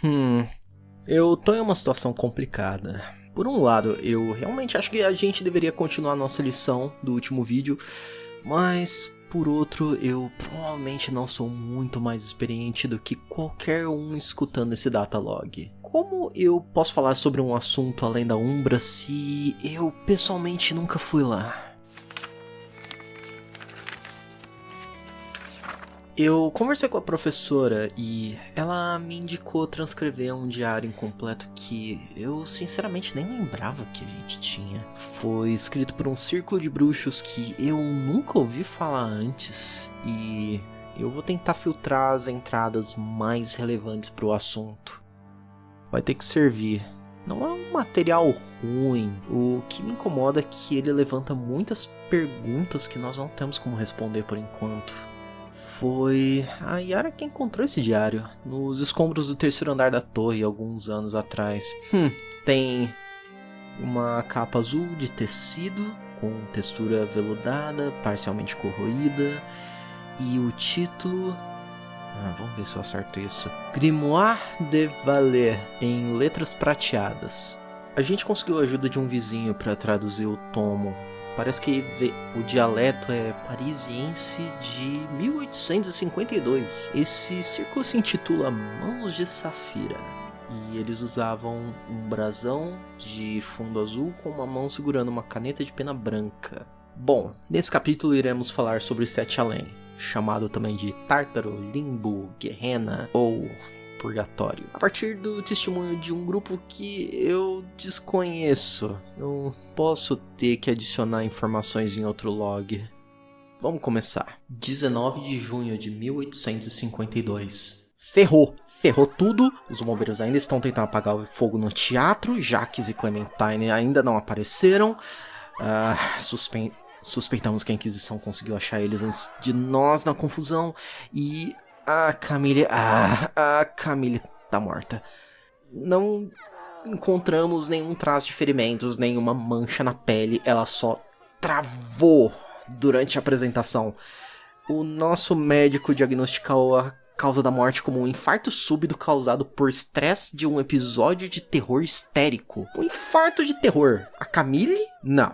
Hum, eu tô em uma situação complicada. Por um lado, eu realmente acho que a gente deveria continuar a nossa lição do último vídeo, mas por outro, eu provavelmente não sou muito mais experiente do que qualquer um escutando esse datalog. Como eu posso falar sobre um assunto além da Umbra se eu pessoalmente nunca fui lá? Eu conversei com a professora e ela me indicou transcrever um diário incompleto que eu sinceramente nem lembrava que a gente tinha. Foi escrito por um círculo de bruxos que eu nunca ouvi falar antes e eu vou tentar filtrar as entradas mais relevantes para o assunto. Vai ter que servir. Não é um material ruim, o que me incomoda é que ele levanta muitas perguntas que nós não temos como responder por enquanto. Foi a Yara que encontrou esse diário nos escombros do terceiro andar da torre alguns anos atrás. Tem uma capa azul de tecido com textura veludada, parcialmente corroída, e o título... vamos ver se eu acerto isso. Grimoire de Valer, em letras prateadas. A gente conseguiu a ajuda de um vizinho para traduzir o tomo. Parece que o dialeto é parisiense de 1852. Esse círculo se intitula Mãos de Safira. E eles usavam um brasão de fundo azul com uma mão segurando uma caneta de pena branca. Bom, nesse capítulo iremos falar sobre Sete Além, chamado também de Tártaro, Limbo, Gehenna ou Purgatório, a partir do testemunho de um grupo que eu desconheço. Eu posso ter que adicionar informações em outro log. Vamos começar. 19 de junho de 1852. Ferrou tudo. Os bombeiros ainda estão tentando apagar o fogo no teatro. Jacques e Clementine ainda não apareceram. Suspeitamos que a Inquisição conseguiu achar eles antes de nós na confusão. E a Camille tá morta. Não encontramos nenhum traço de ferimentos, nenhuma mancha na pele. Ela só travou durante a apresentação. O nosso médico diagnosticou a causa da morte como um infarto súbito causado por estresse de um episódio de terror histérico. Um infarto de terror. A Camille? Não.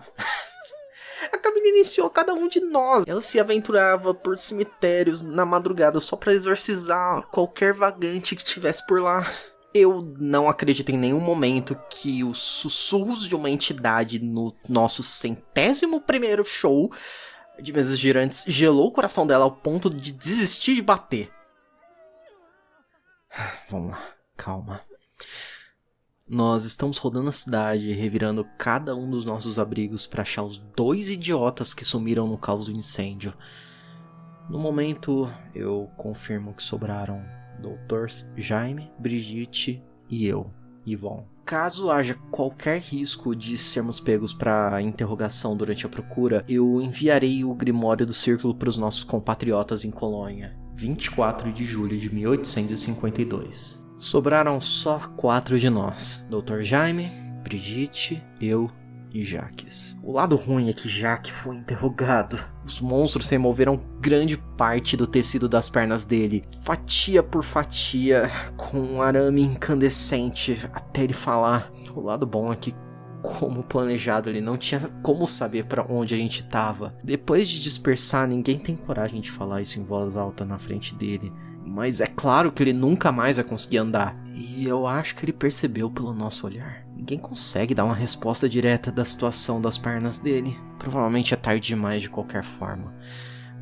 A Camille iniciou cada um de nós. Ela se aventurava por cemitérios na madrugada só pra exorcizar qualquer vagante que estivesse por lá. Eu não acredito em nenhum momento que os sussurros de uma entidade no nosso 101º show de mesas girantes gelou o coração dela ao ponto de desistir de bater. Vamos lá, calma. Nós estamos rodando a cidade, revirando cada um dos nossos abrigos para achar os 2 idiotas que sumiram no caos do incêndio. No momento, eu confirmo que sobraram Dr. Jaime, Brigitte e eu, Yvonne. Caso haja qualquer risco de sermos pegos para interrogação durante a procura, eu enviarei o Grimório do Círculo para os nossos compatriotas em Colônia. 24 de julho de 1852. Sobraram só 4 de nós. Dr. Jaime, Brigitte, eu e Jacques. O lado ruim é que Jacques foi interrogado. Os monstros removeram grande parte do tecido das pernas dele, fatia por fatia, com um arame incandescente até ele falar. O lado bom é que, como planejado, ele não tinha como saber para onde a gente tava. Depois de dispersar, ninguém tem coragem de falar isso em voz alta na frente dele. Mas é claro que ele nunca mais vai conseguir andar. E eu acho que ele percebeu pelo nosso olhar. Ninguém consegue dar uma resposta direta da situação das pernas dele. Provavelmente é tarde demais de qualquer forma.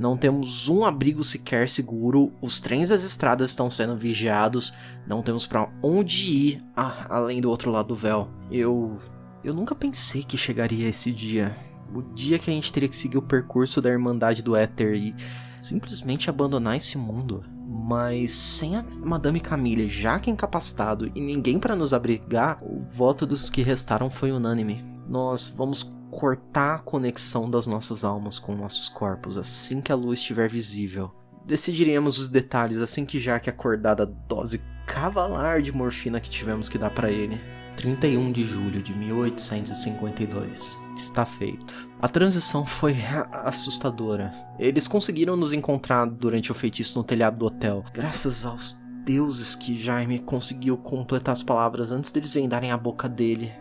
Não temos um abrigo sequer seguro. Os trens e as estradas estão sendo vigiados. Não temos pra onde ir além do outro lado do véu. Eu nunca pensei que chegaria esse dia. O dia que a gente teria que seguir o percurso da Irmandade do Éter e simplesmente abandonar esse mundo. Mas sem a Madame Camille, já que incapacitado, e ninguém para nos abrigar, o voto dos que restaram foi unânime. Nós vamos cortar a conexão das nossas almas com nossos corpos assim que a luz estiver visível. Decidiremos os detalhes assim que Jaque acordar da dose cavalar de morfina que tivemos que dar para ele. 31 de julho de 1852. Está feito. A transição foi assustadora. Eles conseguiram nos encontrar durante o feitiço no telhado do hotel. Graças aos deuses que Jaime conseguiu completar as palavras antes deles vendarem a boca dele.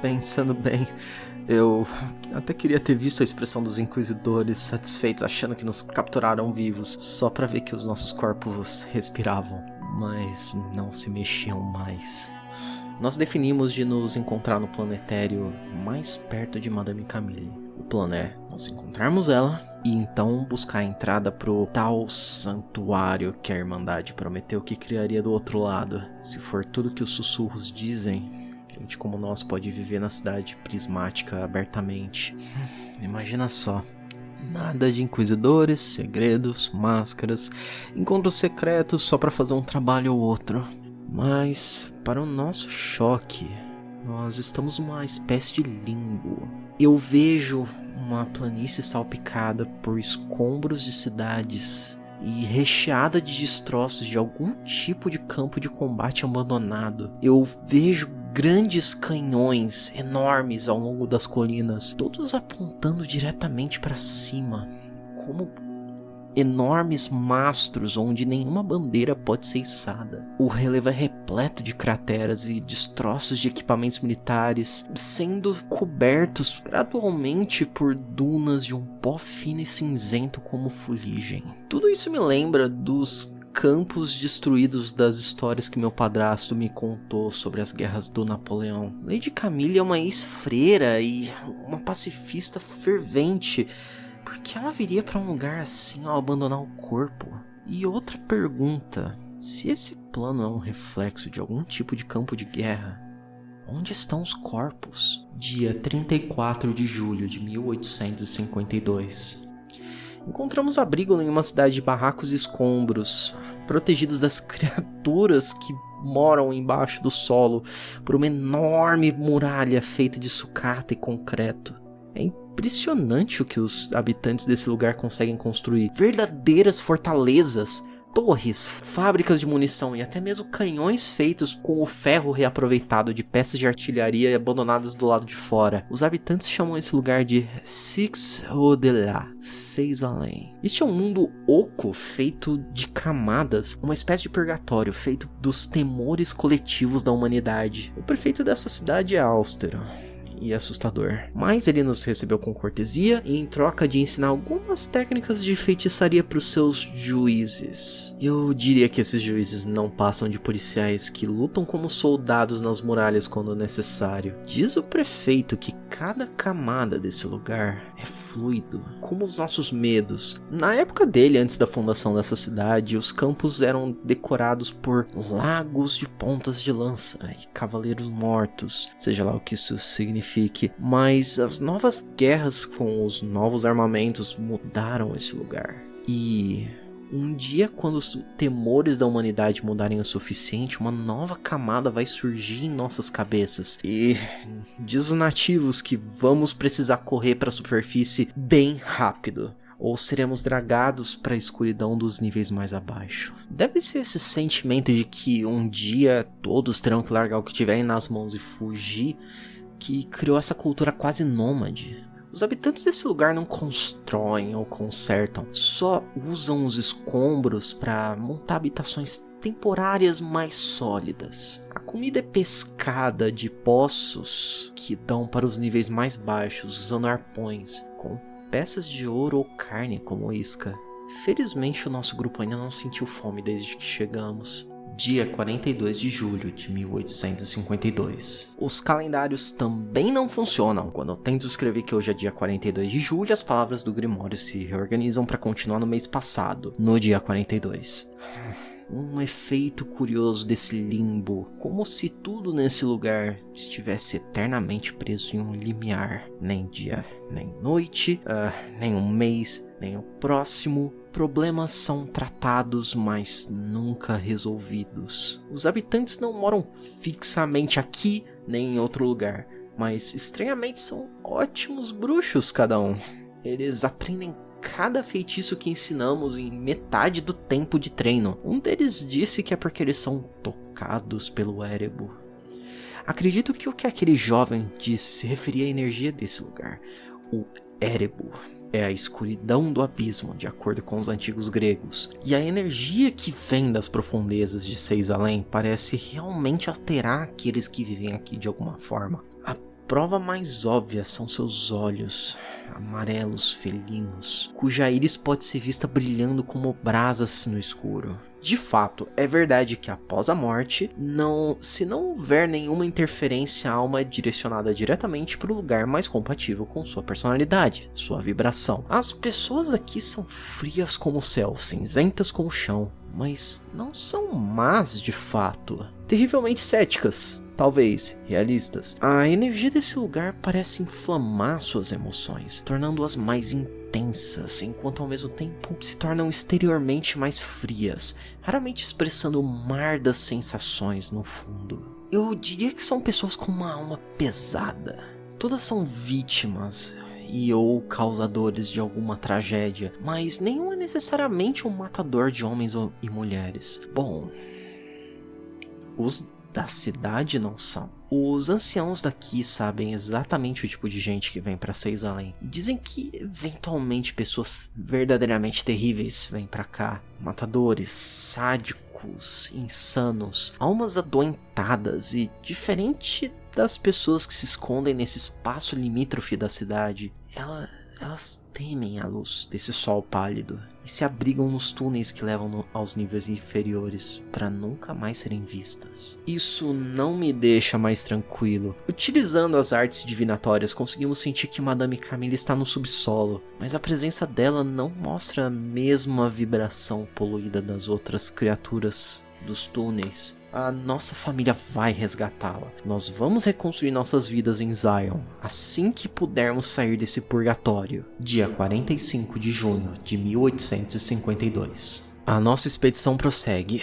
Pensando bem, eu até queria ter visto a expressão dos inquisidores satisfeitos achando que nos capturaram vivos, só pra ver que os nossos corpos respiravam, mas não se mexiam mais. Nós definimos de nos encontrar no planetário mais perto de Madame Camille. O plano é nós encontrarmos ela e então buscar a entrada pro tal santuário que a Irmandade prometeu que criaria do outro lado. Se for tudo que os sussurros dizem, gente como nós pode viver na cidade prismática abertamente. Imagina só. Nada de inquisidores, segredos, máscaras, encontros secretos só pra fazer um trabalho ou outro. Mas, para o nosso choque, nós estamos numa espécie de limbo. Eu vejo uma planície salpicada por escombros de cidades e recheada de destroços de algum tipo de campo de combate abandonado. Eu vejo grandes canhões enormes ao longo das colinas, todos apontando diretamente para cima, como enormes mastros onde nenhuma bandeira pode ser içada. O relevo é repleto de crateras e destroços de equipamentos militares, sendo cobertos gradualmente por dunas de um pó fino e cinzento como fuligem. Tudo isso me lembra dos campos destruídos das histórias que meu padrasto me contou sobre as guerras do Napoleão. Lady Camille é uma ex-freira e uma pacifista fervente. Por que ela viria para um lugar assim ao abandonar o corpo? E outra pergunta: se esse plano é um reflexo de algum tipo de campo de guerra, onde estão os corpos? Dia 34 de julho de 1852. Encontramos abrigo em uma cidade de barracos e escombros, protegidos das criaturas que moram embaixo do solo por uma enorme muralha feita de sucata e concreto. É impressionante o que os habitantes desse lugar conseguem construir. Verdadeiras fortalezas, torres, fábricas de munição e até mesmo canhões feitos com o ferro reaproveitado de peças de artilharia abandonadas do lado de fora. Os habitantes chamam esse lugar de Six au-delà, 6 além. Este é um mundo oco feito de camadas, uma espécie de purgatório feito dos temores coletivos da humanidade. O prefeito dessa cidade é austero e assustador, mas ele nos recebeu com cortesia e em troca de ensinar algumas técnicas de feitiçaria para os seus juízes. Eu diria que esses juízes não passam de policiais que lutam como soldados nas muralhas quando necessário. Diz o prefeito que cada camada desse lugar é fluido, como os nossos medos. Na época dele, antes da fundação dessa cidade, os campos eram decorados por lagos de pontas de lança e cavaleiros mortos, seja lá o que isso signifique. Mas as novas guerras com os novos armamentos mudaram esse lugar. E um dia, quando os temores da humanidade mudarem o suficiente, uma nova camada vai surgir em nossas cabeças. E diz os nativos que vamos precisar correr para a superfície bem rápido, ou seremos dragados para a escuridão dos níveis mais abaixo. Deve ser esse sentimento de que um dia todos terão que largar o que tiverem nas mãos e fugir que criou essa cultura quase nômade. Os habitantes desse lugar não constroem ou consertam, só usam os escombros para montar habitações temporárias mais sólidas. A comida é pescada de poços que dão para os níveis mais baixos, usando arpões, com peças de ouro ou carne como isca. Felizmente o nosso grupo ainda não sentiu fome desde que chegamos. Dia 42 de julho de 1852. Os calendários também não funcionam. Quando eu tento escrever que hoje é dia 42 de julho, as palavras do Grimório se reorganizam para continuar no mês passado, no dia 42. Um efeito curioso desse limbo, como se tudo nesse lugar estivesse eternamente preso em um limiar. Nem dia, nem noite, nem um mês, nem o próximo. Problemas são tratados, mas nunca resolvidos. Os habitantes não moram fixamente aqui, nem em outro lugar, mas estranhamente são ótimos bruxos cada um. Eles aprendem cada feitiço que ensinamos em metade do tempo de treino. Um deles disse que é porque eles são tocados pelo Erebo. Acredito que o que aquele jovem disse se referia à energia desse lugar. O Erebo. É a escuridão do abismo, de acordo com os antigos gregos. E a energia que vem das profundezas de Seis Além parece realmente alterar aqueles que vivem aqui de alguma forma. A prova mais óbvia são seus olhos, amarelos felinos, cuja íris pode ser vista brilhando como brasas no escuro. De fato, é verdade que após a morte, se não houver nenhuma interferência, a alma é direcionada diretamente para o lugar mais compatível com sua personalidade, sua vibração. As pessoas aqui são frias como o céu, cinzentas como o chão, mas não são más de fato. Terrivelmente céticas, talvez realistas. A energia desse lugar parece inflamar suas emoções, tornando-as mais intensas, enquanto ao mesmo tempo se tornam exteriormente mais frias, raramente expressando o mar das sensações no fundo. Eu diria que são pessoas com uma alma pesada. Todas são vítimas e ou causadores de alguma tragédia, mas nenhum é necessariamente um matador de homens e mulheres. Bom, os da cidade não são. Os anciãos daqui sabem exatamente o tipo de gente que vem pra Seis Além. E dizem que, eventualmente, pessoas verdadeiramente terríveis vêm pra cá. Matadores, sádicos, insanos, almas adoentadas e, diferente das pessoas que se escondem nesse espaço limítrofe da cidade, elas temem a luz desse sol pálido e se abrigam nos túneis que levam aos níveis inferiores para nunca mais serem vistas. Isso não me deixa mais tranquilo. Utilizando as artes divinatórias, conseguimos sentir que Madame Camille está no subsolo, mas a presença dela não mostra a mesma vibração poluída das outras criaturas dos túneis. A nossa família vai resgatá-la. Nós vamos reconstruir nossas vidas em Zion assim que pudermos sair desse purgatório. Dia 45 de junho de 1852. A nossa expedição prossegue.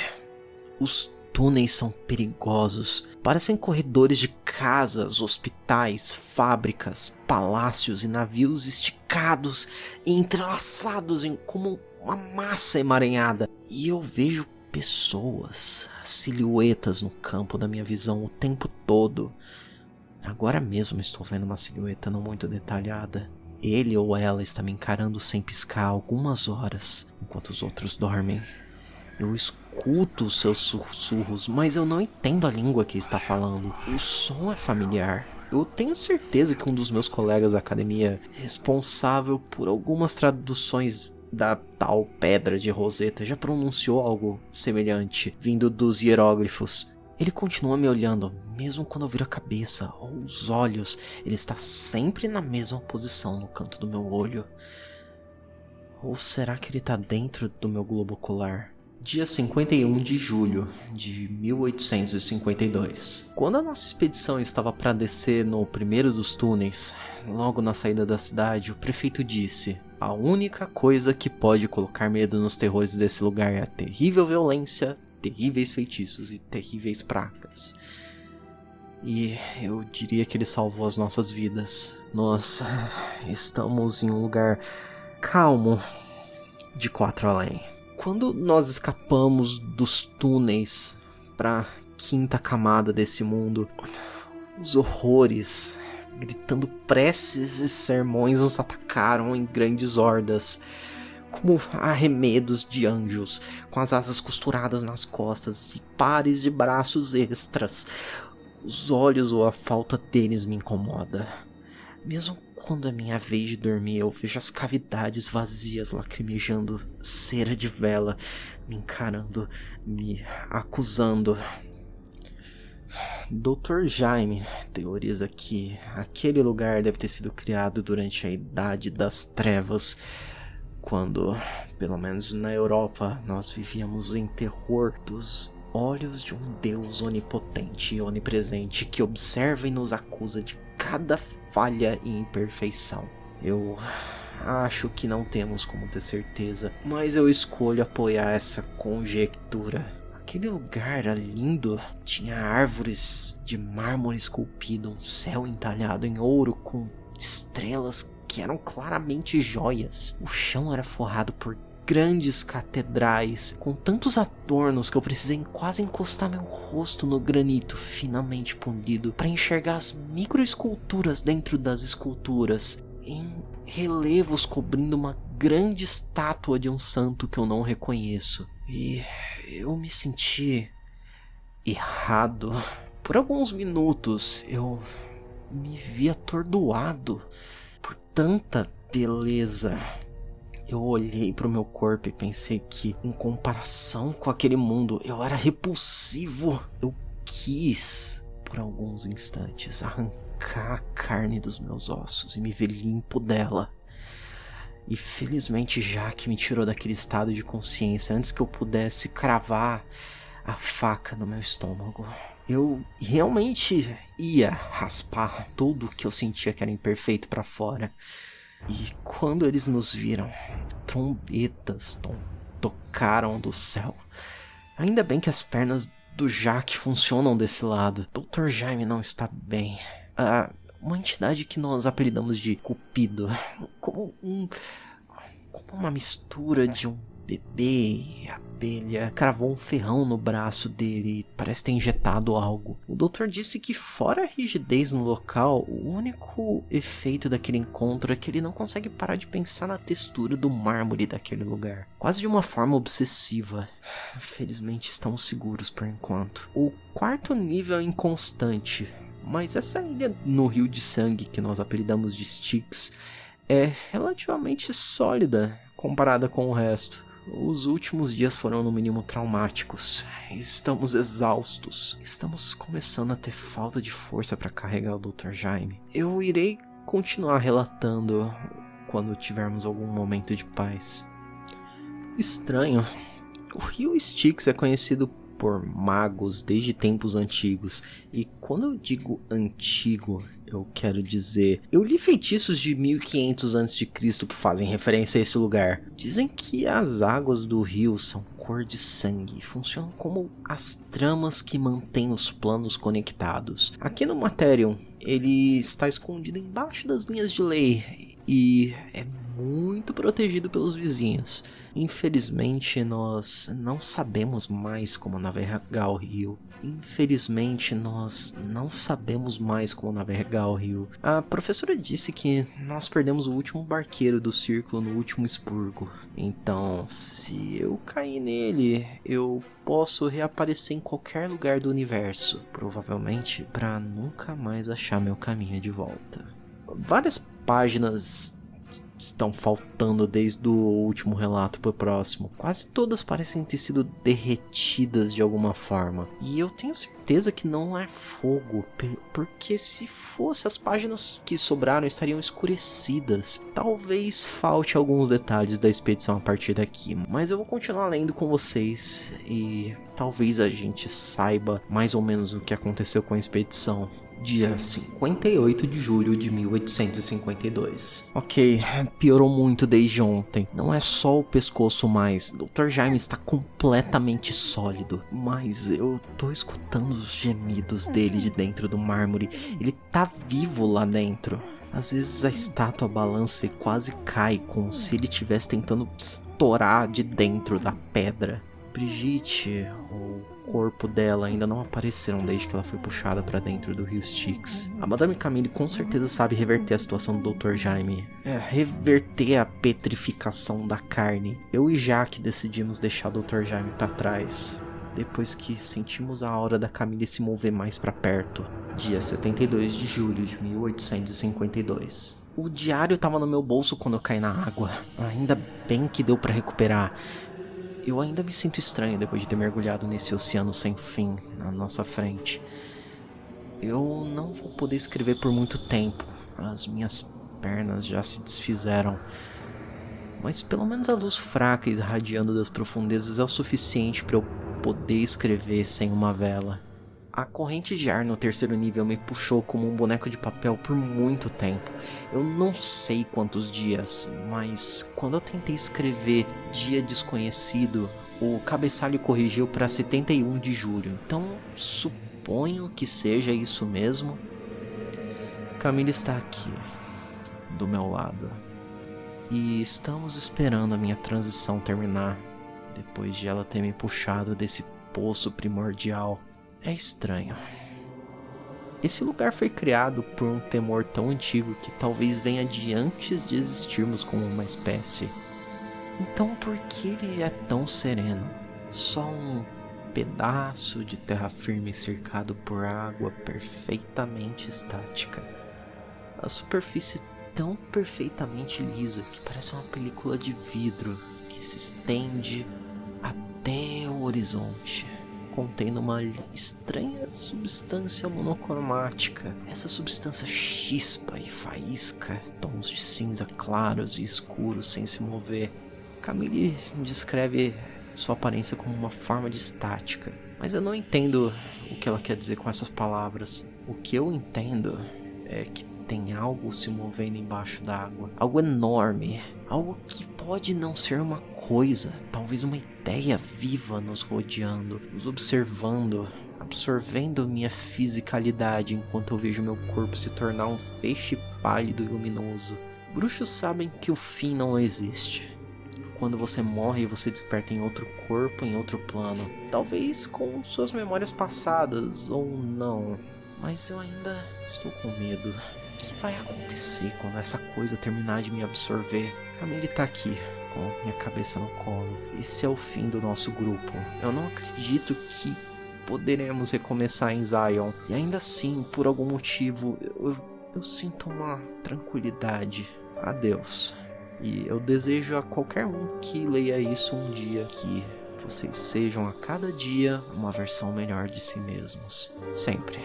Os túneis são perigosos. Parecem corredores de casas, hospitais, fábricas, palácios e navios esticados e entrelaçados como uma massa emaranhada. E eu vejo pessoas, silhuetas no campo da minha visão o tempo todo. Agora mesmo estou vendo uma silhueta não muito detalhada. Ele ou ela está me encarando sem piscar há algumas horas, enquanto os outros dormem. Eu escuto os seus sussurros, mas eu não entendo a língua que está falando. O som é familiar. Eu tenho certeza que um dos meus colegas da academia, responsável por algumas traduções da tal Pedra de Roseta, já pronunciou algo semelhante, vindo dos hieróglifos. Ele continua me olhando, mesmo quando eu viro a cabeça ou os olhos. Ele está sempre na mesma posição no canto do meu olho. Ou será que ele está dentro do meu globo ocular? Dia 51 de julho de 1852. Quando a nossa expedição estava para descer no primeiro dos túneis, logo na saída da cidade, o prefeito disse: a única coisa que pode colocar medo nos terrores desse lugar é a terrível violência, terríveis feitiços e terríveis pragas. E eu diria que ele salvou as nossas vidas. Nós estamos em um lugar calmo de Quatro Além. Quando nós escapamos dos túneis para a quinta camada desse mundo, os horrores, gritando preces e sermões, nos atacaram em grandes hordas, como arremedos de anjos, com as asas costuradas nas costas e pares de braços extras. Os olhos ou a falta deles me incomoda. Mesmo quando é minha vez de dormir, eu vejo as cavidades vazias lacrimejando cera de vela, me encarando, me acusando. Dr. Jaime teoriza que aquele lugar deve ter sido criado durante a Idade das Trevas, quando, pelo menos na Europa, nós vivíamos em terror dos olhos de um Deus onipotente e onipresente que observa e nos acusa de cada falha e imperfeição. Eu acho que não temos como ter certeza, mas eu escolho apoiar essa conjectura. Aquele lugar era lindo, tinha árvores de mármore esculpido, um céu entalhado em ouro com estrelas que eram claramente joias. O chão era forrado por grandes catedrais, com tantos adornos que eu precisei quase encostar meu rosto no granito finamente polido para enxergar as microesculturas dentro das esculturas. em relevos cobrindo uma grande estátua de um santo que eu não reconheço. E eu me senti errado. Por alguns minutos eu me vi atordoado por tanta beleza. Eu olhei pro meu corpo e pensei que, em comparação com aquele mundo, eu era repulsivo. Eu quis, por alguns instantes, arrancar a carne dos meus ossos e me ver limpo dela. E felizmente Jaque me tirou daquele estado de consciência antes que eu pudesse cravar a faca no meu estômago. Eu realmente ia raspar tudo que eu sentia que era imperfeito pra fora. E quando eles nos viram, trombetas tocaram do céu. Ainda bem que as pernas do Jaque funcionam desse lado. Dr. Jaime não está bem. Uma entidade que nós apelidamos de Cupido, como uma mistura de um bebê e abelha, cravou um ferrão no braço dele e parece ter injetado algo. O doutor disse que, fora a rigidez no local, o único efeito daquele encontro é que ele não consegue parar de pensar na textura do mármore daquele lugar, quase de uma forma obsessiva. Felizmente estamos seguros por enquanto. O quarto nível é inconstante, mas essa ilha no Rio de Sangue, que nós apelidamos de Styx, é relativamente sólida comparada com o resto. Os últimos dias foram no mínimo traumáticos. Estamos exaustos. Estamos começando a ter falta de força para carregar o Dr. Jaime. Eu irei continuar relatando quando tivermos algum momento de paz. Estranho. O rio Styx é conhecido por magos desde tempos antigos. E quando eu digo antigo, eu quero dizer, eu li feitiços de 1500 a.C. que fazem referência a esse lugar. Dizem que as águas do rio são cor de sangue e funcionam como as tramas que mantêm os planos conectados. Aqui no Materium, ele está escondido embaixo das linhas de lei e é muito protegido pelos vizinhos. Infelizmente, nós não sabemos mais como navegar o rio. A professora disse que nós perdemos o último barqueiro do círculo no último expurgo. Então, se eu cair nele, eu posso reaparecer em qualquer lugar do universo, provavelmente para nunca mais achar meu caminho de volta. Várias páginas estão faltando desde o último relato pro próximo. Quase todas parecem ter sido derretidas de alguma forma. E eu tenho certeza que não é fogo, porque se fosse, as páginas que sobraram estariam escurecidas. Talvez falte alguns detalhes da expedição a partir daqui, mas eu vou continuar lendo com vocês e talvez a gente saiba mais ou menos o que aconteceu com a expedição. Dia 58 de julho de 1852. Ok, piorou muito desde ontem. Não é só o pescoço mais. Dr. Jaime está completamente sólido. Mas eu tô escutando os gemidos dele de dentro do mármore. Ele tá vivo lá dentro. Às vezes a estátua balança e quase cai, como se ele estivesse tentando estourar de dentro da pedra. Brigitte, o corpo dela ainda não apareceram desde que ela foi puxada para dentro do rio Styx. A Madame Camille com certeza sabe reverter a situação do Dr. Jaime. Reverter a petrificação da carne. Eu e Jaque decidimos deixar o Dr. Jaime para trás, depois que sentimos a aura da Camille se mover mais para perto. Dia 72 de julho de 1852. O diário estava no meu bolso quando eu caí na água. Ainda bem que deu para recuperar. Eu ainda me sinto estranho depois de ter mergulhado nesse oceano sem fim na nossa frente. Eu não vou poder escrever por muito tempo. As minhas pernas já se desfizeram. Mas pelo menos a luz fraca irradiando das profundezas é o suficiente para eu poder escrever sem uma vela. A corrente de ar no terceiro nível me puxou como um boneco de papel por muito tempo. Eu não sei quantos dias, mas quando eu tentei escrever Dia Desconhecido, o cabeçalho corrigiu para 71 de julho. Então suponho que seja isso mesmo. Camille está aqui, do meu lado. E estamos esperando a minha transição terminar, depois de ela ter me puxado desse poço primordial. É estranho. Esse lugar foi criado por um temor tão antigo que talvez venha de antes de existirmos como uma espécie. Então por que ele é tão sereno? Só um pedaço de terra firme cercado por água perfeitamente estática. A superfície tão perfeitamente lisa que parece uma película de vidro que se estende até o horizonte, contendo uma estranha substância monocromática. Essa substância chispa e faísca tons de cinza claros e escuros sem se mover. Camille descreve sua aparência como uma forma de estática, mas eu não entendo o que ela quer dizer com essas palavras. O que eu entendo é que tem algo se movendo embaixo d'água, algo enorme, algo que pode não ser uma coisa, talvez uma ideia viva nos rodeando, nos observando, absorvendo minha fisicalidade enquanto eu vejo meu corpo se tornar um feixe pálido e luminoso. Bruxos sabem que o fim não existe. Quando você morre, você desperta em outro corpo, em outro plano. Talvez com suas memórias passadas, ou não. Mas eu ainda estou com medo. O que vai acontecer quando essa coisa terminar de me absorver? Camille tá aqui, com minha cabeça no colo. Esse é o fim do nosso grupo. Eu não acredito que poderemos recomeçar em Zion. E ainda assim, por algum motivo, eu sinto uma tranquilidade. Adeus. E eu desejo a qualquer um que leia isso um dia que vocês sejam a cada dia uma versão melhor de si mesmos. Sempre.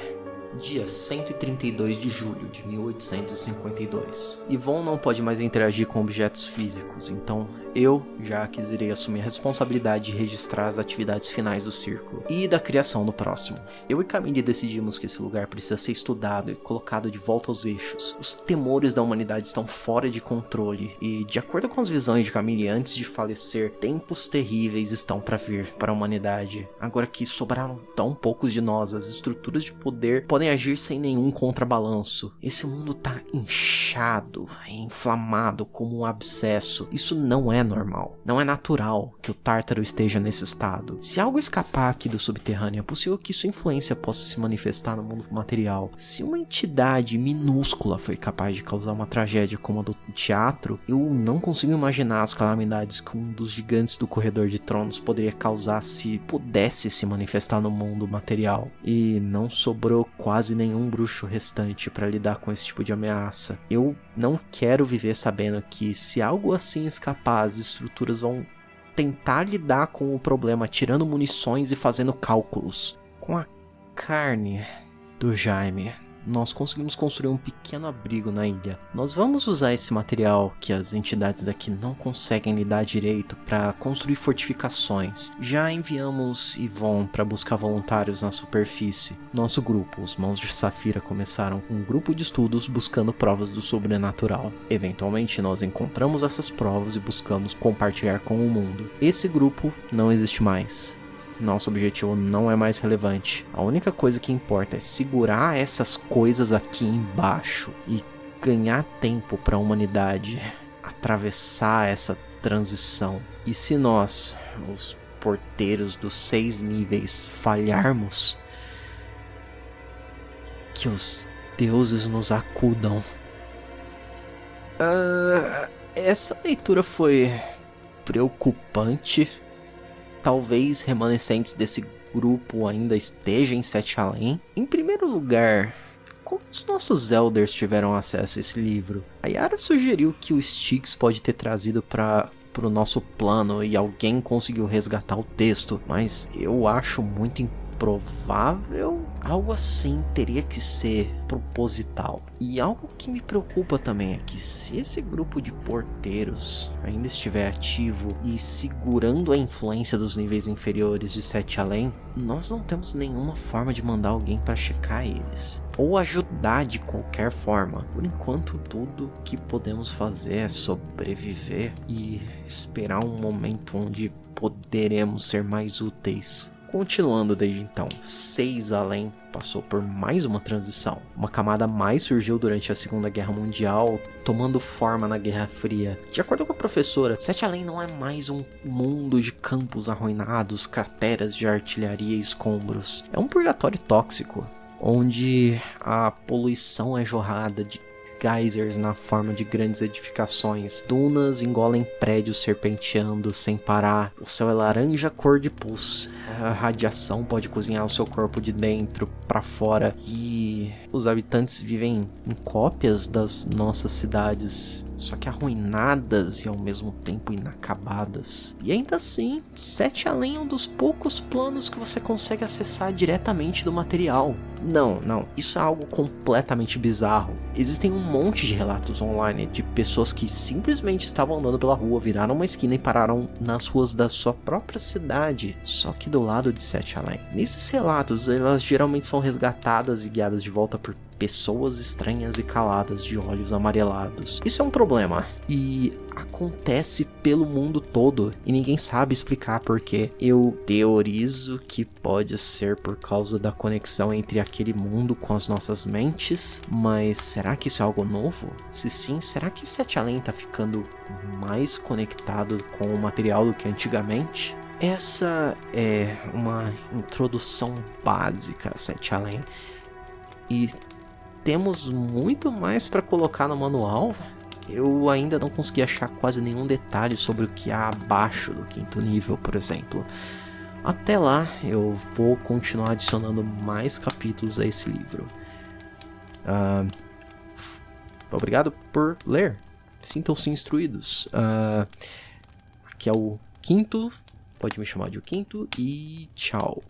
Dia 132 de julho de 1852. Yvonne não pode mais interagir com objetos físicos, então eu, Jacques, irei assumir a responsabilidade de registrar as atividades finais do círculo e da criação no próximo. Eu e Camille decidimos que esse lugar precisa ser estudado e colocado de volta aos eixos. Os temores da humanidade estão fora de controle e, de acordo com as visões de Camille antes de falecer, tempos terríveis estão para vir para a humanidade. Agora que sobraram tão poucos de nós, as estruturas de poder podem agir sem nenhum contrabalanço. Esse mundo tá inchado e inflamado como um abscesso. Isso não é normal. Não é natural que o Tártaro esteja nesse estado. Se algo escapar aqui do subterrâneo, é possível que sua influência possa se manifestar no mundo material. Se uma entidade minúscula foi capaz de causar uma tragédia como a do teatro, eu não consigo imaginar as calamidades que um dos gigantes do Corredor de Tronos poderia causar se pudesse se manifestar no mundo material. E não sobrou quase nenhum bruxo restante para lidar com esse tipo de ameaça. Eu não quero viver sabendo que se algo assim escapar, as estruturas vão tentar lidar com o problema tirando munições e fazendo cálculos. Com a carne do Jaime, nós conseguimos construir um pequeno abrigo na ilha. Nós vamos usar esse material que as entidades daqui não conseguem lidar direito para construir fortificações. Já enviamos Yvonne para buscar voluntários na superfície. Nosso grupo, os Mãos de Safira, começaram um grupo de estudos buscando provas do sobrenatural. Eventualmente nós encontramos essas provas e buscamos compartilhar com o mundo. Esse grupo não existe mais. Nosso objetivo não é mais relevante. A única coisa que importa é segurar essas coisas aqui embaixo e ganhar tempo para a humanidade atravessar essa transição. E se nós, os porteiros dos 6 níveis, falharmos, que os deuses nos acudam. Essa leitura foi preocupante. Talvez remanescentes desse grupo ainda estejam em Sete Além. Em primeiro lugar, como os nossos elders tiveram acesso a esse livro? A Yara sugeriu que o Styx pode ter trazido para o nosso plano e alguém conseguiu resgatar o texto, mas eu acho muito improvável. Algo assim teria que ser proposital. E algo que me preocupa também é que se esse grupo de porteiros ainda estiver ativo e segurando a influência dos níveis inferiores de Sete Além, nós não temos nenhuma forma de mandar alguém para checar eles ou ajudar de qualquer forma. Por enquanto, tudo que podemos fazer é sobreviver e esperar um momento onde poderemos ser mais úteis. Continuando desde então, 6 Além passou por mais uma transição. Uma camada a mais surgiu durante a Segunda Guerra Mundial, tomando forma na Guerra Fria. De acordo com a professora, Sete Além não é mais um mundo de campos arruinados, crateras de artilharia e escombros. É um purgatório tóxico, onde a poluição é jorrada de geysers na forma de grandes edificações. Dunas engolem prédios serpenteando sem parar. O céu é laranja cor de pus. A radiação pode cozinhar o seu corpo de dentro para fora. E os habitantes vivem em cópias das nossas cidades, só que arruinadas e ao mesmo tempo inacabadas. E ainda assim, Sete Além é um dos poucos planos que você consegue acessar diretamente do material. Não, isso é algo completamente bizarro. Existem um monte de relatos online de pessoas que simplesmente estavam andando pela rua, viraram uma esquina e pararam nas ruas da sua própria cidade, só que do lado de Sete Além. Nesses relatos, elas geralmente são resgatadas e guiadas de volta por pessoas estranhas e caladas de olhos amarelados. Isso é um problema e acontece pelo mundo todo e ninguém sabe explicar porquê. Eu teorizo que pode ser por causa da conexão entre aquele mundo com as nossas mentes, mas será que isso é algo novo? Se sim, será que Sete Além tá ficando mais conectado com o material do que antigamente? Essa é uma introdução básica a Sete Além e temos muito mais para colocar no manual. Eu ainda não consegui achar quase nenhum detalhe sobre o que há abaixo do quinto nível, por exemplo. Até lá, eu vou continuar adicionando mais capítulos a esse livro. Obrigado por ler. Sintam-se instruídos. Aqui é o quinto. Pode me chamar de o quinto. E tchau.